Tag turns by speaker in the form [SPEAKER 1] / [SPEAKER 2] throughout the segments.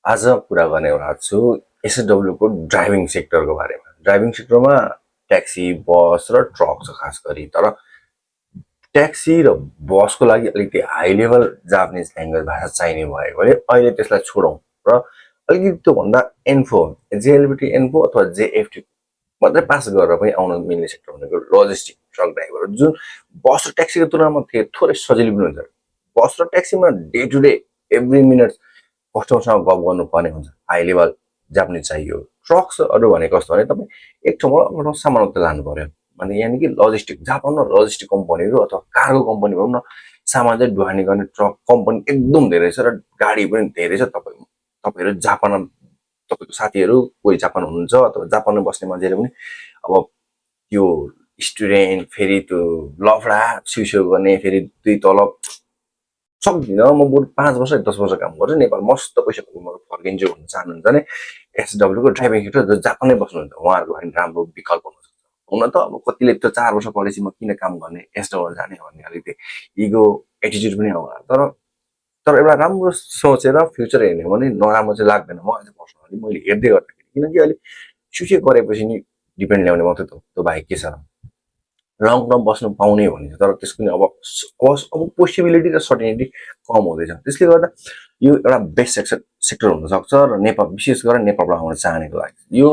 [SPEAKER 1] आज कुरा गर्नेवाला छु एसडब्ल्यू को ड्राइभिङ सेक्टरको बारेमा। ड्राइभिङ सेक्टरमा ट्याक्सी, बस र ट्रक छ खास गरी। तर ट्याक्सी र बसको लागि अलिकति हाई लेभल जापानिज ल्याङ्ग्वेज भाषा चाहिने भएकोले अहिले त्यसलाई छोडौँ र अलिकति त्योभन्दा एन्फो जेएलबिटी एन्फो अथवा जेएफटी मात्रै पास गरेर पनि आउन मिल्ने सेक्टर भनेको लजिस्टिक ट्रक ड्राइभर, जुन बस र ट्याक्सीको तुलनामा थोरै सजिलो पनि हुन्छ। बस र ट्याक्सीमा day to day every minute कस्टमरसँग गफ गर्नुपर्ने हुन्छ, हाई लेभल जापानिज चाहियो। ट्रक अरू भने कस्तो भने तपाईँ एक ठाउँबाट अर्को ठाउँ सामान मात्रै लानु पर्यो भने, यानि कि लजिस्टिक जापानमा लजिस्टिक कम्पनीहरू अथवा कार्गो कम्पनी भनौँ न, सामान चाहिँ ढुवानी गर्ने ट्रक कम्पनी एकदम धेरै छ र गाडी पनि धेरै छ। तपाईँहरू जापानमा तपाईँको साथीहरू कोही जापान हुनुहुन्छ अथवा जापानमा बस्ने मान्छेहरू पनि अब त्यो स्टुडेन्ट फेरि त्यो लफडा सिउसिउ गर्ने फेरि दुई तलब सक्दिनँ म बरु 5 वर्ष 10 वर्ष काम गर्छु नेपाल मस्त पैसा कमाएर फर्किन्छु भन्न चाहनुहुन्छ भने एसडब्ल्यूको ड्राइभिङ सेक्टर जो जापानै बस्नुहुन्छ उहाँहरूको लागि राम्रो विकल्प हुनसक्छ। हुन त अब कतिले त्यो 4 वर्ष पढेपछि म किन काम गर्ने एसडब्ल्यू जाने भन्ने अलिकति इगो एटिट्युड पनि आउला। तर एउटा राम्रो सोचेर फ्युचर हेर्ने हो भने नराम्रो चाहिँ लाग्दैन। म अझै पर्सनली मैले हेर्दै गर्दाखेरि, किनकि अहिले सुचे गरेपछि नि डिपेन्ड ल्याउने मात्रै त त्यो बाहेक के छ र। लङ टर्म बस्नु पाउने भनिन्छ तर त्यसको नि अब पोसिबिलिटी र सर्टेनिटी कम हुँदैछ। त्यसले गर्दा यो एउटा बेस्ट सेक्टर हुनसक्छ र नेपाल विशेष गरेर नेपालबाट आउन चाहनेको लागि यो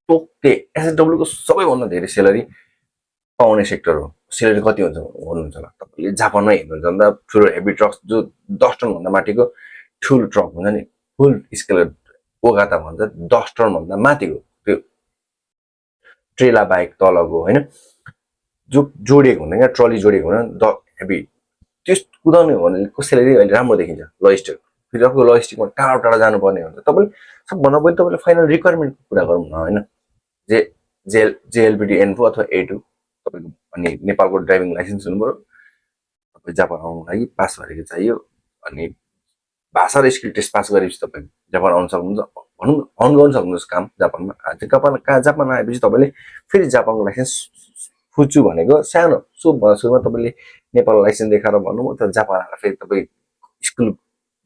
[SPEAKER 1] टोक्टे एसडब्ल्यूको सबैभन्दा धेरै सेलेरी पाउने सेक्टर हो। सेलेरी कति हुन्छ भन्नुहुन्छ होला तपाईँले जापानमै हेर्नुहुन्छ भन्दा ठुलो हेभी ट्रक जो 10 टनभन्दा माथिको ठुलो ट्रक हुन्छ नि, फुल स्केल ओगाता भन्छ, 10 टनभन्दा माथिको त्यो ट्रेला बाइक तलको होइन, जो जोडिएको हुँदैन, ट्रली जोडिएको हुँदैन, हेभी त्यस कुदाउने हो भने सेलेरी अहिले राम्रो देखिन्छ। लजिस्टिक फेरि अर्को लजिस्टिकमा टाढा टाढा जानुपर्ने हुन्छ। तपाईँले सबभन्दा पहिले तपाईँले फाइनल रिक्वायरमेन्टको कुरा गरौँ न होइन, जेएलबिटी एन्फो अथवा ए2 तपाईँको अनि नेपालको ड्राइभिङ लाइसेन्स हुनु पऱ्यो। तपाईँ जापान आउनुको लागि पास गरेको चाहियो अनि भाषा र स्किल टेस्ट पास गरेपछि तपाईँ जापान आउन सक्नुहुन्छ, भनौँ न अन गर्न सक्नुहुन्छ काम जापानमा। जापान आएपछि तपाईँले फेरि जापानको लाइसेन्स फुच्छु भनेको सानो सुरुमा तपाईँले नेपाल लाइसेन्स देखाएर भनौँ अथवा जापान आएर फेरि तपाईँ स्कुल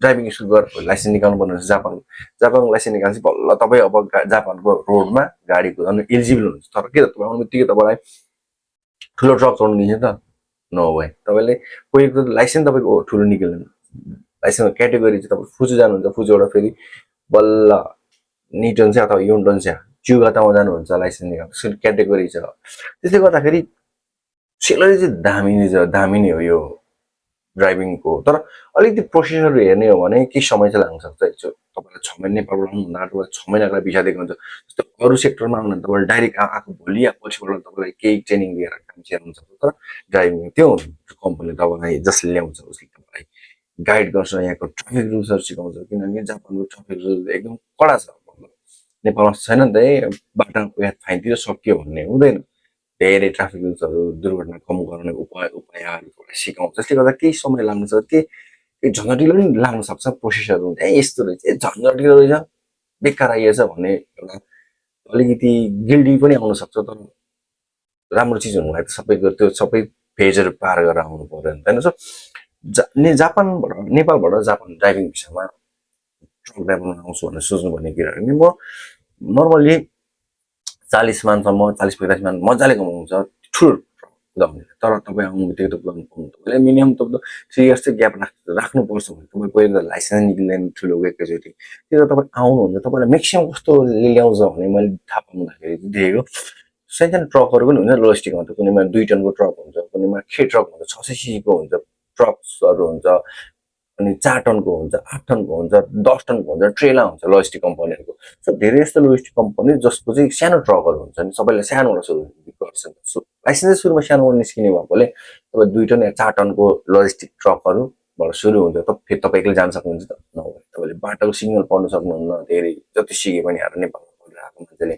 [SPEAKER 1] ड्राइभिङ स्कुल गएर लाइसेन्स निकाल्नु पर्ने हुन्छ। जापानको लाइसेन्स निकालेपछि बल्ल तपाईँ अब जापानको रोडमा गाडी कुदाउनु इलिजिबल हुनुहुन्छ। तर के त तपाईँ आउनु बित्तिकै तपाईँलाई ठुलो ट्रक चढ्नु दिन्छ त नभए तपाईँले कोही लाइसेन्स तपाईँको ठुलो निकाल्नु, लाइसेन्सको क्याटेगोरी चाहिँ तपाईँ फुचु जानुहुन्छ, फुचुबाट फेरि बल्ल निटन्स्या अथवा युन्टन्स्या च्युगातामा जानुहुन्छ लाइसेन्स निकाल्नु, क्याटेगोरी छ। त्यसले गर्दाखेरि सेलरी चाहिँ दामी नै हो यो ड्राइभिङको। तर अलिकति प्रोसेसहरू हेर्ने हो भने केही समय चाहिँ लाग्न सक्छ। तपाईँलाई 6 महिना नेपालबाट आउनुभन्दा अगाडि 6 महिनाको लागि भिसा दिएको हुन्छ। जस्तो अरू सेक्टरमा आउनु तपाईँले डाइरेक्ट आएको भोलि या पछिबाट तपाईँलाई केही ट्रेनिङ दिएर काम सिकाउनु सक्छ। तर ड्राइभिङ त्यो कम्पनीले तपाईँलाई जसले ल्याउँछ उसले तपाईँलाई गाइड गर्छ, यहाँको ट्राफिक रुल्सहरू सिकाउँछ। किनभने जापानको ट्राफिक रुल्स एकदम कडा छ। नेपालमा छैन नि त बाटोमा याद फाइनतिर सकियो भन्ने हुँदैन। धेरै ट्राफिक रुल्सहरू, दुर्घटना कम गर्ने उपायहरू सिकाउँछ। त्यसले गर्दा केही समय लाग्न सक्छ, केही झन्झटिलो पनि लाग्न सक्छ। प्रोसेसहरू हुन्छ यस्तो रहेछ, झन्झटिलो रहेछ, बेकार आइएछ भन्ने एउटा अलिकति गिल्टी पनि आउन सक्छ। तर राम्रो चिज हुनुलाई त सबै फेजहरू पार गरेर आउनु पर्यो नि त होइन। सो नेपालबाट जापान ड्राइभिङ भिसामा ट्रक ड्राइभरमा आउँछु भनेर सोच्नुपर्ने किनभने म नर्मल्ली 40 मानसम्म 40-45 मान मजाले कमाउँछ ठुलो ट्रक कुदाउने। तर तपाईँ आउनु बित्तिकै त कुदाउनु पाउनु तपाईँले मिनिमम तपाईँ 3 इयर्स चाहिँ ग्याप राख्नुपर्छ भने तपाईँ पहिला त लाइसेन्स निक्लिँदैन ठुलो एकैचोटि। त्यो तपाईँ आउनुहुन्छ तपाईँलाई म्याक्सिमम् कस्तो ल्याउँछ भने मैले थाहा पाउँदाखेरि देखेको सानो ट्रकहरू पनि हुन्छ लजिस्टिकमा। त कुनैमा 2 टनको ट्रक हुन्छ, कुनैमा ट्रक हुन्छ, 600 सीसीको हुन्छ, ट्रक्सहरू हुन्छ, अनि 4 टनको हुन्छ, 8 टनको हुन्छ, 10 टनको हुन्छ, ट्रेला हुन्छ लजिस्टिक कम्पनीहरूको। सो धेरै जस्तो लजिस्टिक कम्पनी जसको चाहिँ सानो ट्रकहरू हुन्छ नि, सबैले सानोबाट सुरु गर्छन्। सो लाइसेन्स सुरुमा सानोबाट निस्किने भएकोले तपाईँ 2 टन या 4 टनको लजिस्टिक ट्रकहरूबाट सुरु हुन्छ। फेरि तपाईँ एक्लै जान सक्नुहुन्छ त नभए तपाईँले बाटोको सिग्नल पढ्नु सक्नुहुन्न। धेरै जति सिके पनि आएर नेपालमा पढिरहेको मान्छेले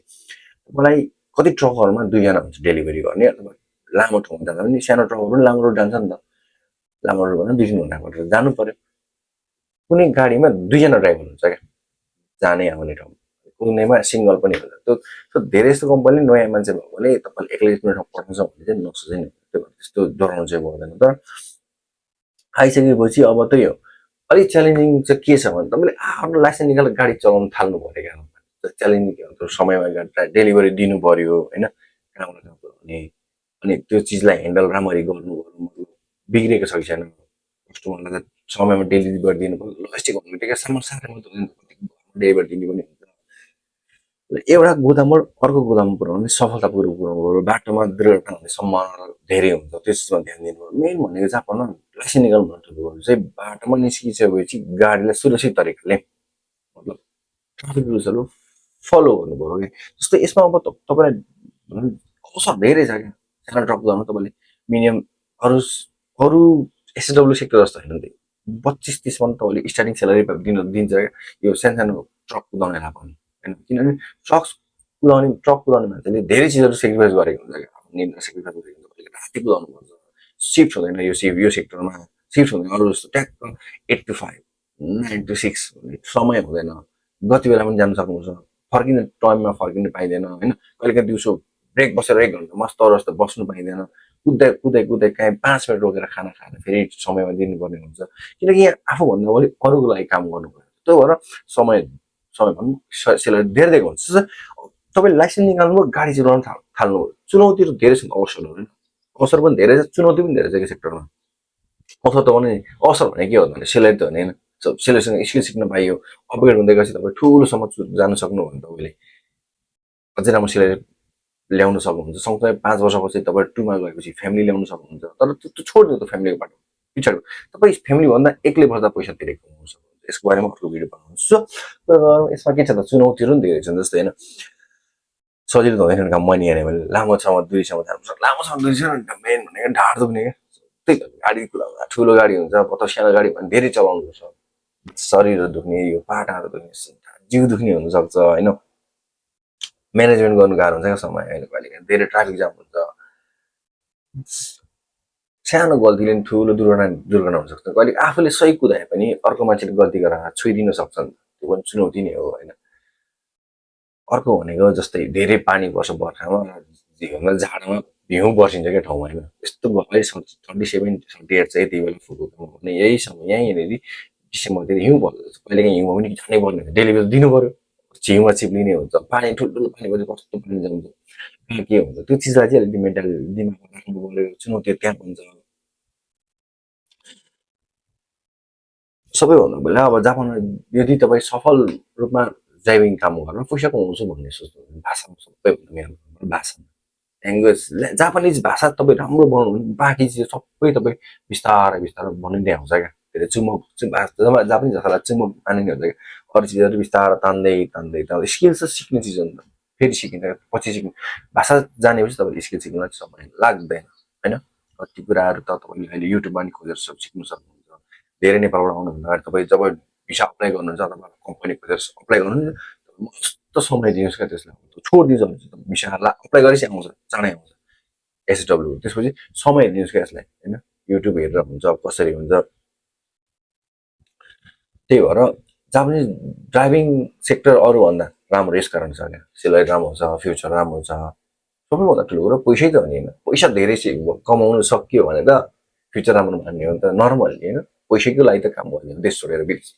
[SPEAKER 1] मलाई कति ट्रकहरूमा 2 जना हुन्छ डेलिभरी गर्ने, अथवा लामो ठाउँमा जाँदा पनि सानो ट्रकहरू पनि लामो रोड जान्छ नि त, लामो रोड भन्दा 2-3 घन्टा गरेर जानु पर्यो। कुनै गाडीमा 2 जना ड्राइभर हुन्छ क्या जाने आउने ठाउँमा, कुनैमा सिङ्गल पनि हुन्छ। त्यो धेरै जस्तो कम्पनी नयाँ मान्छे भएकोले तपाईँले एक्लै कुनै ठाउँ पठाउँछ भने चाहिँ नसोच्दैन, त्यो त्यस्तो डराउनु चाहिँ पर्दैन। तर आइसकेपछि अब त्यही हो अलिक च्यालेन्जिङ चाहिँ के छ भने तपाईँले आफ्नो लाइसेन्स निकालेर गाडी चलाउन थाल्नु पऱ्यो क्या च्यालेन्जिङ के भन्छ समयमा गाडी डेलिभरी दिनु पऱ्यो होइन कहाँबाट कहाँ पुऱ्याउने अनि त्यो चिजलाई ह्यान्डल राम्ररी गर्नु मतलब बिग्रेको छ कि छैन कस्टमरलाई त समयमा डेलिभरी दिनु पर्यो लजिस्टिक भन्नु बित्तिकै सामान साह्रै मात्रै हुँदैन डेलिभरी दिनु पनि हुन्छ एउटा गोदामबाट अर्को गोदाममा पुऱ्याउने सफलतापूर्वक पुऱ्याउनु पऱ्यो बाटोमा दुर्घटना हुने सम्भावना धेरै हुन्छ त्यसमा ध्यान दिनु पर्यो मेन भनेको जापानमा लाइसेन्स निकाल्नु भन्नु चाहिँ बाटोमा निस्किसकेपछि गाडीलाई सुरक्षित तरिकाले मतलब ट्राफिक रुल्सहरू फलो गर्नु पऱ्यो कि जस्तै यसमा अब तपाईँलाई अवसर धेरै छ क्या सानो ट्रक कुदाउनु तपाईँले मिनिमम अरू अरू एसडब्ल्यू सेक्टर जस्तो होइन नि 25-30 तपाईँले स्टार्टिङ स्यालेरी दिन्छ क्या यो सानो ट्रक कुदाउनेलाई पनि होइन किनभने ट्रक कुदाउने मान्छेले धेरै चिजहरू सेक्रिफाइस गरेको हुन्छ क्या निन्द्रा सेक्रिफाइस गरेको हुन्छ तपाईँले राति कुदाउनु पर्छ सिफ्ट हुँदैन यो सेक्टरमा सिफ्ट हुँदैन अरू जस्तो ट्याक्क 8 to 5 9 to 6 समय हुँदैन कति बेला पनि जान सक्नुहुन्छ फर्किने टाइममा फर्किनु पाइँदैन होइन कहिलेकाहीँ दिउँसो ब्रेक बसेर 1 घन्टा मस्त जस्तो बस्नु पाइँदैन कुद्दै कुद्दै कुद्दै कहीँ 5 मिनट रोकेर खाना खाएर फेरि समयमा दिनुपर्ने हुन्छ किनकि यहाँ आफूभन्दा अलिक अरूको लागि काम गर्नु पर्यो त्यही भएर समय समय भनौँ सेलेरी धेरै दिएको हुन्छ तपाईँले लाइसेन्स निकाल्नु गाडी चलाउन थाल्नु चुनौतीहरू धेरै छन् अवसरहरू होइन अवसर पनि धेरै छ चुनौती पनि धेरै छ कि सेक्टरमा अवसर त भने अवसर भने के हो भने सेलेरी त भने होइन सेलेरीसँग स्किल सिक्न पाइयो अपग्रेड हुँदै गएपछि तपाईँ ठुलोसम्म जान सक्नु भने तपाईँले अझै राम्रो सेलेरी ल्याउन सक्नुहुन्छ सँगसँगै 5 वर्षपछि तपाईँ 2 मा गएपछि फ्यामिली ल्याउन सक्नुहुन्छ तर त्यो छोड्नु त फ्यामिलीको बाटो पछाडि तपाईँ फ्यामिली भन्दा एक्लै बस्दा पैसा धेरै कमाउन सक्नुहुन्छ यसको बारेमा अर्को भिडियो बनाउनुहोस् सो यसमा के छ त चुनौतीहरू पनि धेरै छन् जस्तै होइन सजिलो त हुँदैन काम मनी हेऱ्यो भने लामो ठाउँमा 2 सम्म जानुपर्छ लामो ठाउँमा 2 घन्टा मेन भनेको ढाड दुख्ने क्या त्यही त गाडी कुदाउँदा ठुलो गाडी हुन्छ अथवा सानो गाडी भने धेरै चलाउनुपर्छ शरीरहरू दुख्ने यो पाटाहरू दुख्ने जिउ दुख्ने हुनसक्छ होइन म्यानेजमेन्ट गर्नु गाह्रो हुन्छ क्या समय होइन कहिले धेरै ट्राफिक जाम हुन्छ सानो गल्तीले पनि ठुलो दुर्घटना हुनसक्छ कहिले आफूले सही कुदाए पनि अर्को मान्छेले गल्ती गरेर छोइदिन सक्छन् त्यो पनि चुनौती नै हो होइन अर्को भनेको जस्तै धेरै पानी पर्छ बर्खामा जाडोमा हिउँ बर्सिन्छ क्या ठाउँमा होइन यस्तो भयो 37 38 छ यति बेला फुकुकमा भने यही समय यहीँनिर डिसेम्बरतिर हिउँ पर्छ कहिलेकाहीँ हिउँमा पनि जानै पर्ने हुन्छ डेलिभरी दिनु पर्यो हिउँमा चिप्लिने हुन्छ पानी ठुल्ठुलो पानी पछि कस्तो पानी जान्छ के हुन्छ त्यो चिजलाई चाहिँ अलिकति मेन्टल दिमागमा राख्नु पर्यो चुनौती त्यहाँ हुन्छ सबैभन्दा पहिला अब जापानमा यदि तपाईँ सफल रूपमा ड्राइभिङ काम गरेर पैसा कमाउँछु भन्ने सोच्नु भाषामा सबैभन्दा मेरो भाषा ल्याङ्ग्वेज जापानिज भाषा तपाईँ राम्रो बनाउनु भने बाँकी चिज सबै तपाईँ बिस्तारै बिस्तारै बनिँदै आउँछ क्या धेरै चुम्बक जापानिज भाषालाई चुम्बक मानिने हुन्छ क्या अरू चिजहरू बिस्तारै तान्दै तान्दै तान्दै स्किल चाहिँ सिक्ने चिज हो नि त फेरि सिकिन्छ पछि सिक्ने भाषा जानेपछि तपाईँले स्किल सिक्नुलाई समय लाग्दैन होइन कति कुराहरू त तपाईँले अहिले युट्युबमा नि खोजेर सब सिक्नु सक्नुहुन्छ धेरै नेपालबाट आउनुभन्दा अगाडि तपाईँ जब भिसा अप्लाई गर्नुहुन्छ अथवा कम्पनी खोजेर अप्लाई गर्नुहुन्छ मस्त समय दिनुहोस् क्या त्यसलाई छोडिदिन्छ भने भिसा अप्लाई गरेपछि आउँछ चाँडै आउँछ एसडब्ल्यू त्यसपछि समय दिनुहोस् क्या यसलाई होइन युट्युब हेरेर हुन्छ कसरी हुन्छ त्यही भएर जापानिज ड्राइभिङ सेक्टर अरूभन्दा राम्रो यस कारण छ क्या सेलेरी राम्रो छ फ्युचर राम्रो छ सबैभन्दा ठुलो कुरो पैसै त हो नि होइन पैसा धेरै कमाउनु सकियो भने त फ्युचर राम्रो मान्ने हो नि त नर्मल्ली होइन पैसैको लागि त काम गर्ने देश छोडेर विदेश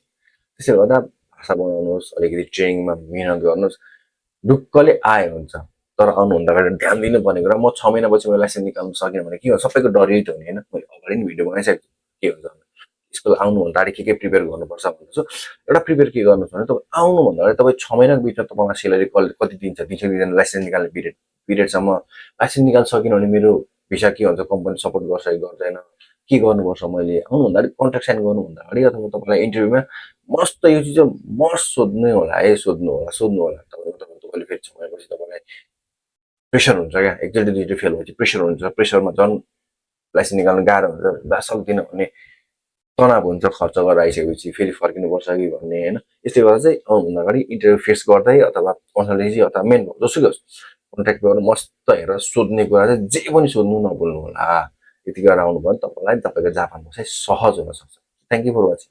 [SPEAKER 1] त्यसले गर्दा भाषा बनाउनुहोस् अलिकति ट्रेनिङमा मिहिनेत गर्नुहोस् ढुक्कले आयो हुन्छ तर आउनुभन्दा अगाडि ध्यान दिनुपर्ने कुरा म 6 महिनापछि मैले लाइसेन्स निकाल्नु सकेन भने के हो सबैको डर यही त हो नि होइन मैले अगाडि नै भिडियो बनाइसकेको छु के हुन्छ स्कुल आउनुभन्दा अगाडि के प्रिपेयर गर्नुपर्छ भन्छु एउटा प्रिपेयर के गर्नुहोस् भने तपाईँ आउनुभन्दा अगाडि तपाईँ 6 महिनाको भित्र तपाईँमा सेलेरी कति दिन्छ दिँदैन लाइसेन्स निकाल्ने पिरियडसम्म लाइसेन्स निकाल्न सकिनँ भने मेरो भिसा के हुन्छ कम्पनी सपोर्ट गर्छ कि गर्दैन के गर्नुपर्छ मैले आउनुभन्दा अगाडि कन्ट्र्याक्ट साइन गर्नुभन्दा अगाडि अथवा तपाईँलाई इन्टरभ्यूमा मस्त यो चिज मस्ट सोध्नै होला है सोध्नु होला तपाईँले फेरि 6 महिनापछि तपाईँलाई प्रेसर हुन्छ क्या एकचोटि दुईचोटि फेल भएपछि प्रेसर हुन्छ प्रेसरमा झन् लाइसेन्स निकाल्नु गाह्रो हुन्छ सक्दिनँ भने तनाव हुन्छ खर्च गरेर आइसकेपछि फेरि फर्किनुपर्छ कि भन्ने होइन यसले गर्दा चाहिँ आउनुभन्दा अगाडि इन्टरभ्यू फेस गर्दै अथवा कन्सल्टेन्सी अथवा मेन जोसुकै होस् कन्ट्याक्ट गरेर मस्त हेरेर सोध्ने कुरा चाहिँ जे पनि सोध्नु नभुल्नु होला यति गरेर आउनुभयो भने तपाईँलाई तपाईँको जापानमा चाहिँ सहज हुनसक्छ थ्याङ्क यू फर वाचिङ